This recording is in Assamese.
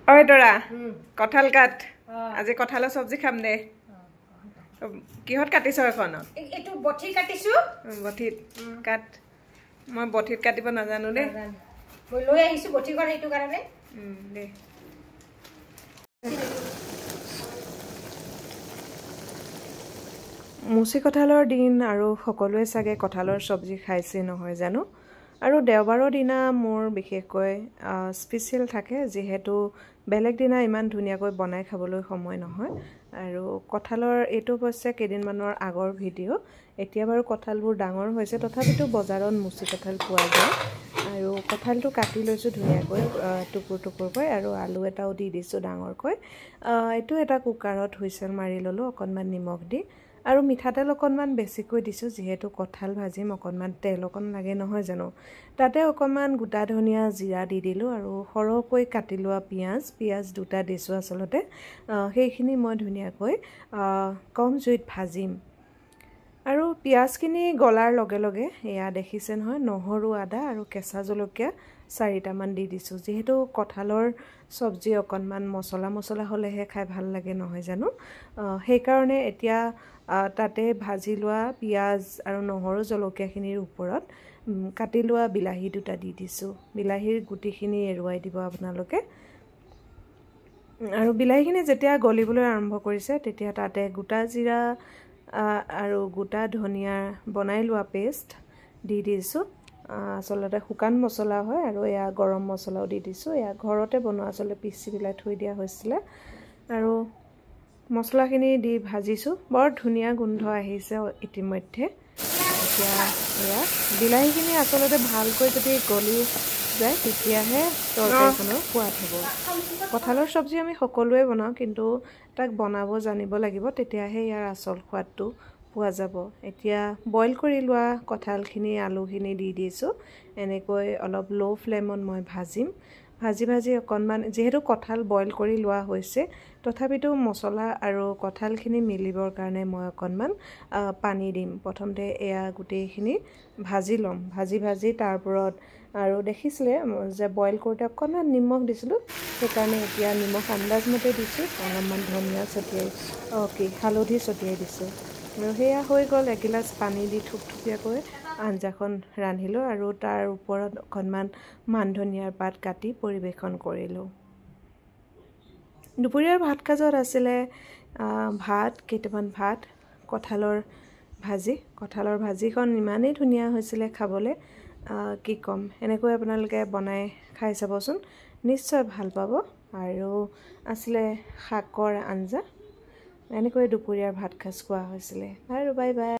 Oi Dora, কঁঠাল কাট আজি কঁঠালৰ সবজি খাম দে কিহত কাটিছ এখন এটো বঠি কাটিছো বঠিত কাট মই বঠিত কাটিব নাজানো দে মই লৈ আহিছো বঠি কৰ হেতু কাৰণে দে মুচি কঁঠালৰ দিন আৰু সকলোৱে চাগে কঁঠালৰ সবজি খাইছে নহয় জানো আৰু দেওবাৰৰ দিনা মোৰ বিশেষকৈ স্পেশাল থাকে যেহেতু বেলেগ দিনা ইমান ধুনীয়াকৈ বনাই খাবলৈ সময় নহয় আৰু কঁঠালৰ এটো হৈছে কেদিনমানৰ আগৰ ভিডিও এতিয়া বাৰু কঁঠালবোৰ ডাঙৰ হৈছে তথাপিতো বজাৰত মুচি কঁঠাল পোৱা যায় আৰু কঁঠালটো কাটি লৈছো ধুনীয়াকৈ টুকুৰ টুকুৰকৈ আৰু আলু এটাও দি দিছো ডাঙৰকৈ এটো এটা কুকাৰত হুইসেল মাৰি ললো অকনমান নিমখ দি আৰু মিঠাতেল অকনমান বেছিকৈ দিছো যেহেতু কঁঠাল ভাজিম অকনমান তেল অকন লাগে নহয় জানো তাতে অকনমান গোটা ধনিয়া জিৰা দি দিলো আৰু সৰহকৈ কাটি লোৱা পিয়াজ দুটা দিছো আসলতে সেইখিনি মই ধুনীয়াকৈ কম জুইত ভাজিম আৰু পিয়াজখিনি গলাৰ লগে লগে এয়া দেখিছে নহয় নহৰু আদা আৰু কেঁচা জলকীয়া 4টা মান দি দিছো যেহেতু কঁঠালৰ সবজি অকনমান মছলা হলেহে খাই ভাল লাগে নহয় জানো সেই কাৰণে এতিয়া তাতে ভাজি লোৱা পিয়াজ আৰু নহৰু জলকীয়াখিনিৰ ওপৰত কাটি লোৱা বিলাহী দুটা দি দিছো বিলাহীৰ গুটিখিনি এৰুৱাই দিব আপোনালোকে আৰু বিলাহীখিনি যেতিয়া গলিবলৈ আৰম্ভ কৰিছে তেতিয়া তাতে গোটা জিৰা আৰু গোটা ধনিয়া বনাই লোৱা পেষ্ট দি দিছো আসলতে শুকান মছলা হয় আৰু এয়া গৰম মছলাও দি দিছো এয়া ঘৰতে বনোৱা আসলে পিচি বিলাই থৈ দিয়া হৈছিল আৰু মছলাখিনি দি ভাজিছো বৰ ধুনীয়া গোন্ধ আহিছে ইতিমধ্যে এতিয়া এয়া বিলাহীখিনি আসলতে ভালকৈ যদি গলি যায় তেতিয়াহে তৰকাৰীখনৰ সোৱাদ হ'ব কঁঠালৰ সবজি আমি সকলোৱে বনাও কিন্তু তাক বনাব জানিব লাগিব তেতিয়াহে ইয়াৰ আসল সোৱাদটো পোৱা যাব এতিয়া বইল কৰি লোৱা কঁঠালখিনি আলুখিনি দি দিছো এনেকৈ অলপ লো ফ্লেমত মই ভাজিম ভাজি অকনমান যেহেতু কঁঠাল বইল কৰি লোৱা হৈছে তথাপিতো মছলা আৰু কঁঠালখিনি মিলিবৰ কাৰণে মই অকনমান পানী দিম প্ৰথমতে এয়া গুটেইখিনি ভাজি লম ভাজি তাৰ ওপৰত আৰু দেখিছিলে যে বইল কৰোতে অকনমান নিমখ দিছিলো সেইকাৰণে এতিয়া নিমখ আন্দাজ মতে দিছো অলপমান ধনিয়া ছটিয়াই হালধি ছটিয়াই দিছো আৰু হেয়া হৈ গল এগিলাস পানী দি থুপথুপিয়াকৈ আঞ্জাখন ৰান্ধিলো আৰু তাৰ ওপৰত অকনমান মান ধনিয়াৰ পাত কাটি পৰিবেশন কৰিলো দুপৰীয়াৰ ভাত কাজত আছিলে ভাত কেইটামান ভাত কঁঠালৰ ভাজিখন ইমানেই ধুনীয়া হৈছিলে খাবলৈ কি কম এনেকৈ আপোনালোকে বনাই খাই চাবচোন নিশ্চয় ভাল পাব আৰু আছিলে শাকৰ আঞ্জা এনেকৈ দুপৰীয়াৰ ভাত খাজ খোৱা হৈছিলে আৰু বাই বাই